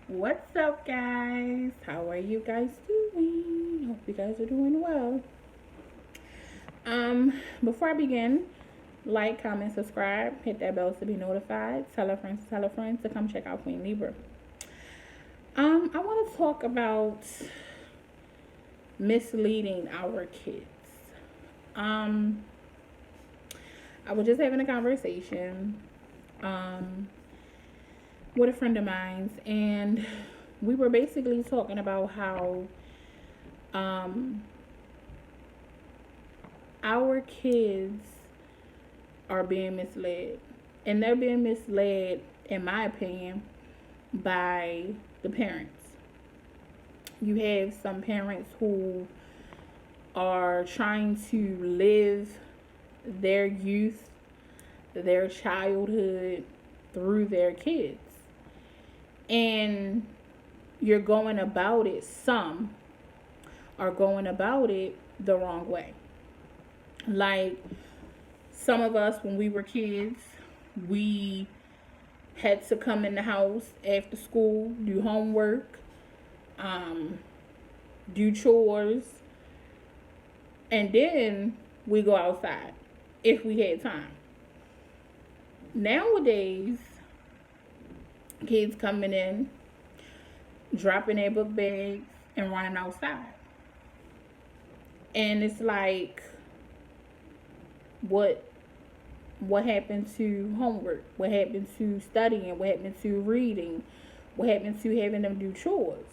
What's up, guys? How are you guys doing? Hope you guys are doing well. Before I begin, like, comment, subscribe, hit that bell to be notified. Tell a friend to come check out Queen Libra. I want to talk about misleading our kids. Um, I was just having a conversation um with a friend of mine, and we were basically talking about how um our kids are being misled. And they're being misled, in my opinion, by the parents. You have some parents who are trying to live their youth, their childhood through their kids. And you're going about it, some are going about it the wrong way. Like, some of us, when we were kids, we had to come in the house after school, do homework, um, do chores, and then we go outside if we had time. Nowadays, kids coming in, dropping their book bags, and running outside. And it's like, what what happened to homework? What happened to studying? What happened to reading? What happened to having them do chores?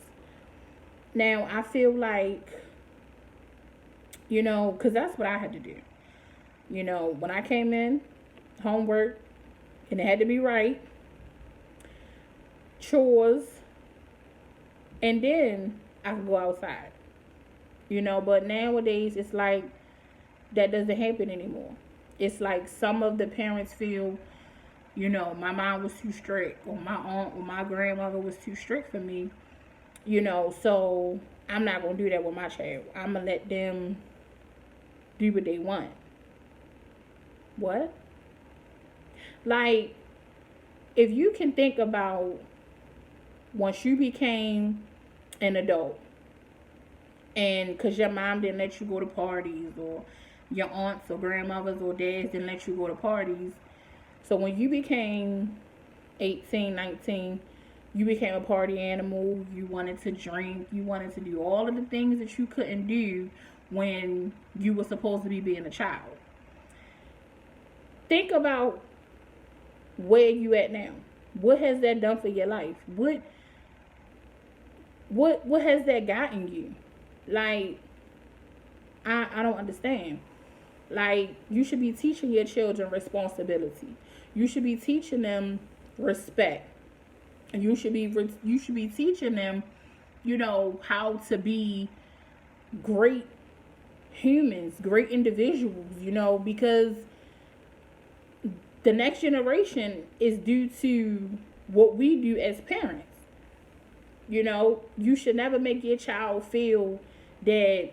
Now, I feel like, because that's what I had to do. When I came in, homework, and it had to be right, chores, and then I could go outside. But nowadays it's like that doesn't happen anymore. It's like some of the parents feel, my mom was too strict, or my aunt or my grandmother was too strict for me, so I'm not going to do that with my child. I'm going to let them do what they want. What? Like, if you can think about once you became an adult, and because your mom didn't let you go to parties, or your aunts or grandmothers or dads didn't let you go to parties. So when you became 18, 19, you became a party animal. You wanted to drink. You wanted to do all of the things that you couldn't do when you were supposed to be being a child. Think about where you at now. What has that done for your life? What has that gotten you? Like, I don't understand. Like, you should be teaching your children responsibility. You should be teaching them respect. You should be teaching them, how to be great humans, great individuals, because the next generation is due to what we do as parents. You should never make your child feel that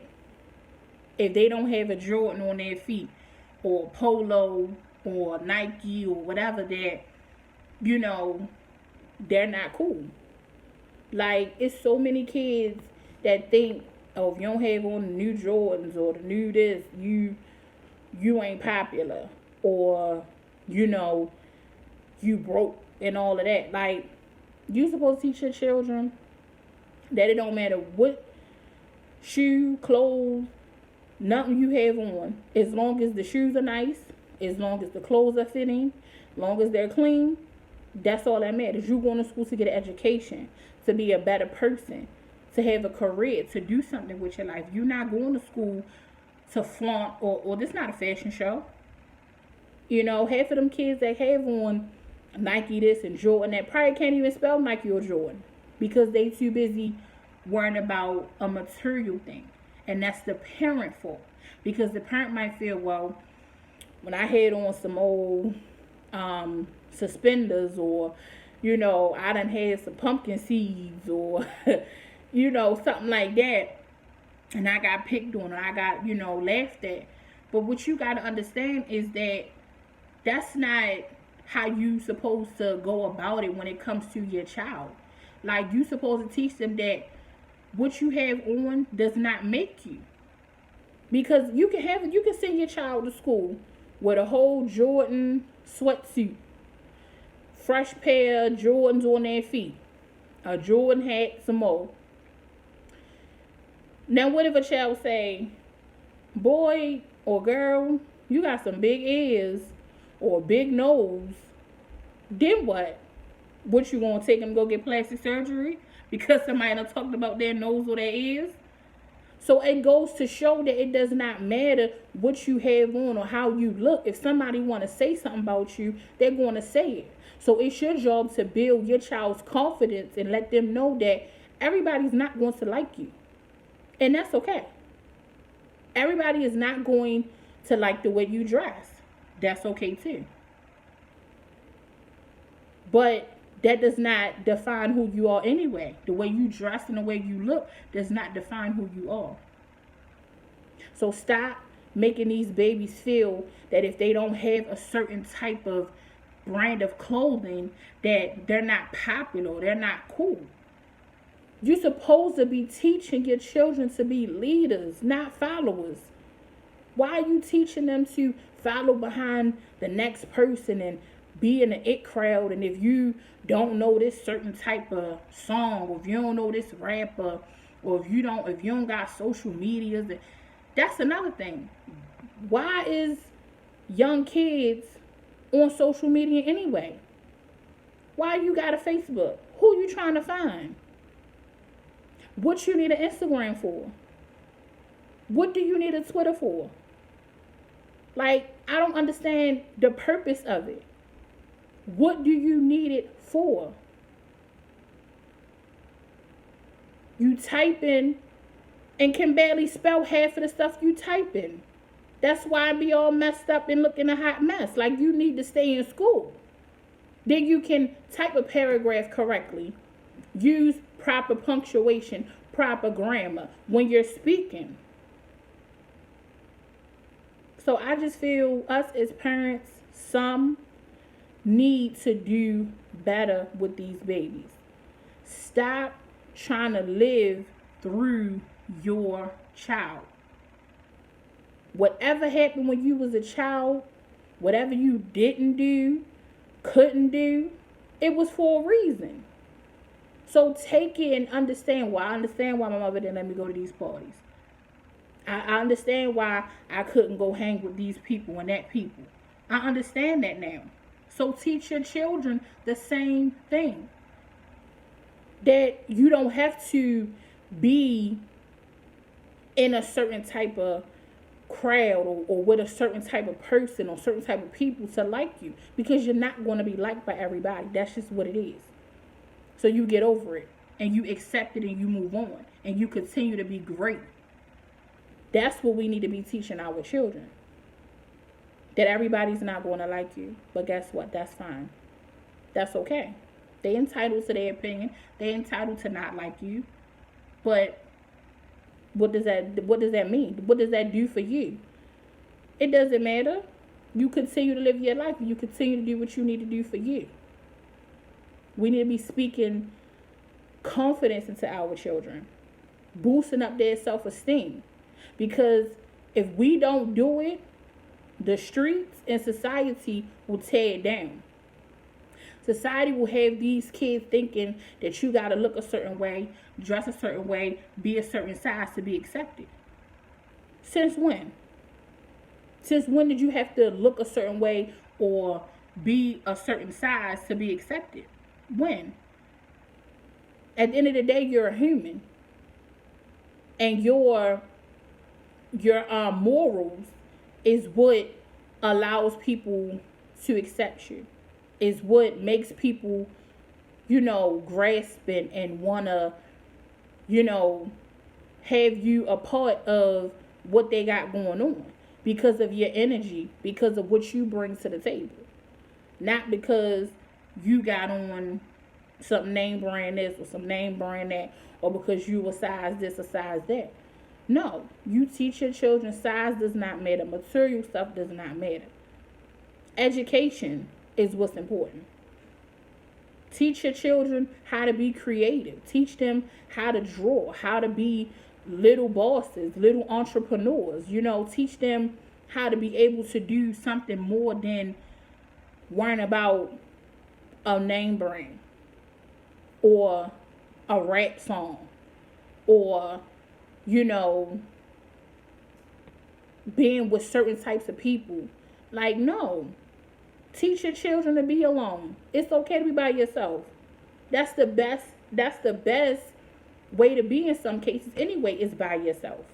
if they don't have a Jordan on their feet, or Polo, or Nike, or whatever, that, you know, they're not cool. Like, it's so many kids that think, oh, if you don't have on the new Jordans or the new this, you ain't popular, or, you know, you broke and all of that. Like, you supposed to teach your children that it don't matter what shoe, clothes, nothing you have on, as long as the shoes are nice, as long as the clothes are fitting, as long as they're clean, that's all that matters. You going to school to get an education, to be a better person, to have a career, to do something with your life. You're not going to school to flaunt, or this not a fashion show. Half of them kids that have on Nike this and Jordan that probably can't even spell Nike or Jordan because they too busy worrying about a material thing. And that's the parent fault. Because the parent might feel, well, when I had on some old suspenders, or, I done had some pumpkin seeds, or, something like that, and I got picked on, or I got, laughed at. But what you got to understand is that that's not how you supposed to go about it when it comes to your child. Like, you supposed to teach them that what you have on does not make you. Because you can send your child to school with a whole Jordan sweatsuit, fresh pair of Jordans on their feet, a Jordan hat, some more. Now, what if a child say, boy or girl, you got some big ears or big nose? Then what? What, you gonna take them to go get plastic surgery because somebody done talked about their nose or their ears? So it goes to show that it does not matter what you have on or how you look. If somebody want to say something about you, they're going to say it. So it's your job to build your child's confidence and let them know that everybody's not going to like you. And that's okay. Everybody is not going to like the way you dress. That's okay too. But that does not define who you are anyway. The way you dress and the way you look does not define who you are. So stop making these babies feel that if they don't have a certain type of brand of clothing, that they're not popular, they're not cool. You're supposed to be teaching your children to be leaders, not followers. Why are you teaching them to follow behind the next person and be in the it crowd? And if you don't know this certain type of song, or if you don't know this rapper, or if you don't got social media, that's another thing. Why is young kids on social media anyway? Why you got a Facebook? Who you trying to find? What you need an Instagram for? What do you need a Twitter for? Like, I don't understand the purpose of it. What do you need it for? You type in and can barely spell half of the stuff you type in. That's why I be all messed up and looking a hot mess. Like, you need to stay in school. Then you can type a paragraph correctly. Use proper punctuation, proper grammar when you're speaking. So I just feel us as parents, some need to do better with these babies. Stop trying to live through your child. Whatever happened when you was a child, whatever you didn't do, couldn't do, it was for a reason. So take it and understand why. I understand why my mother didn't let me go to these parties. I understand why I couldn't go hang with these people and that people. I understand that now. So teach your children the same thing. That you don't have to be in a certain type of crowd or with a certain type of person or certain type of people to like you. Because you're not going to be liked by everybody. That's just what it is. So you get over it and you accept it and you move on. And you continue to be great. That's what we need to be teaching our children. That everybody's not going to like you. But guess what? That's fine. That's okay. They entitled to their opinion. They entitled to not like you. But what does that mean? What does that do for you? It doesn't matter. You continue to live your life. You continue to do what you need to do for you. We need to be speaking confidence into our children. Boosting up their self-esteem. Because if we don't do it, the streets and society will tear it down. Society will have these kids thinking that you got to look a certain way, dress a certain way, be a certain size to be accepted. Since when? Since when did you have to look a certain way or be a certain size to be accepted? When? At the end of the day, you're a human. And your morals is what allows people to accept you. Is what makes people, grasp and want to, have you a part of what they got going on. Because of your energy, because of what you bring to the table. Not because you got on some name brand this or some name brand that, or because you a size this or size that. No, you teach your children size does not matter. Material stuff does not matter. Education is what's important. Teach your children how to be creative. Teach them how to draw, how to be little bosses, little entrepreneurs. Teach them how to be able to do something more than worrying about a name brand or a rap song or, being with certain types of people. Like, no. Teach your children to be alone. It's okay to be by yourself. That's the best way to be in some cases anyway, is by yourself.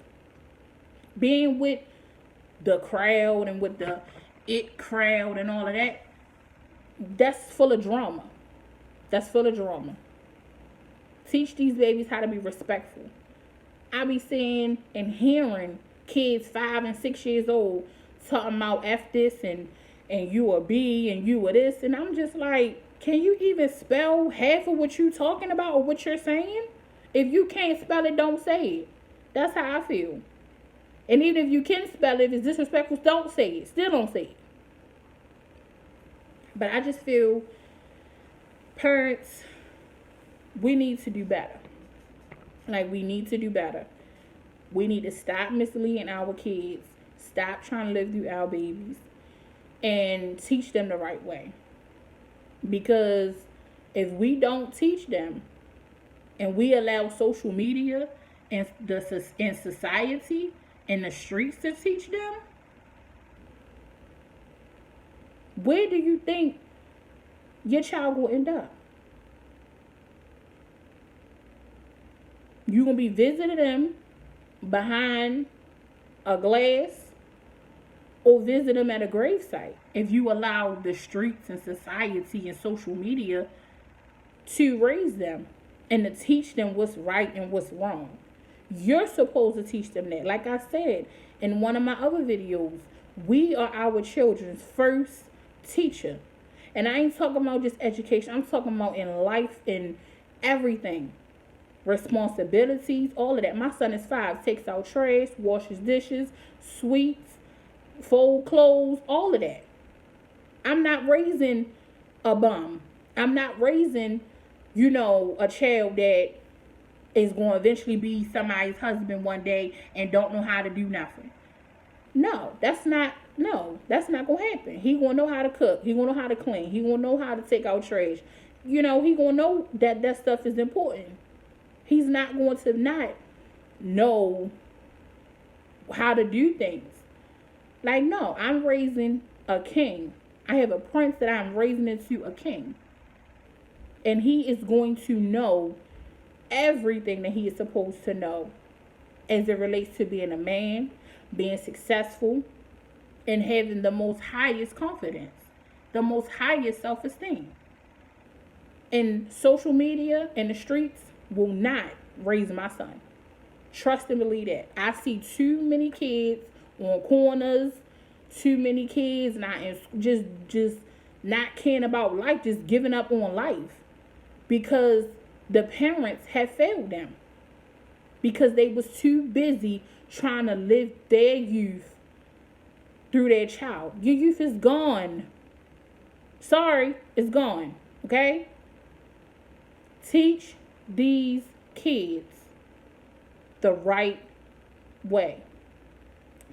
Being with the crowd and with the it crowd and all of that, that's full of drama. That's full of drama. Teach these babies how to be respectful. I be seeing and hearing kids 5 and 6 years old talking about F this and you a B and you a this, and I'm just like, can you even spell half of what you talking about or what you're saying? If you can't spell it, don't say it. That's how I feel. And even if you can spell it, if it's disrespectful, don't say it. Still don't say it. But I just feel parents, we need to do better. Like, we need to do better. We need to stop misleading our kids. Stop trying to live through our babies. And teach them the right way. Because if we don't teach them and we allow social media and society and the streets to teach them, where do you think your child will end up? You're going to be visiting them behind a glass or visit them at a gravesite if you allow the streets and society and social media to raise them and to teach them what's right and what's wrong. You're supposed to teach them that. Like I said in one of my other videos, we are our children's first teacher. And I ain't talking about just education. I'm talking about in life, in everything. Responsibilities, all of that. My son is 5, takes out trash, washes dishes, sweeps, fold clothes, all of that. I'm not raising a bum. I'm not raising, a child that is going to eventually be somebody's husband one day and don't know how to do nothing. No, that's not going to happen. He going to know how to cook. He going to know how to clean. He going to know how to take out trash. He going to know that stuff is important. He's not going to not know how to do things. Like, no, I'm raising a king. I have a prince that I'm raising into a king. And he is going to know everything that he is supposed to know as it relates to being a man, being successful, and having the most highest confidence, the most highest self-esteem. And social media and the streets will not raise my son. Trust and believe that. I see too many kids on corners, too many kids just not caring about life, just giving up on life because the parents have failed them, because they was too busy trying to live their youth through their child. Your youth is gone. Sorry, it's gone. Okay? Teach these kids the right way.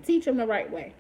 Teach them the right way.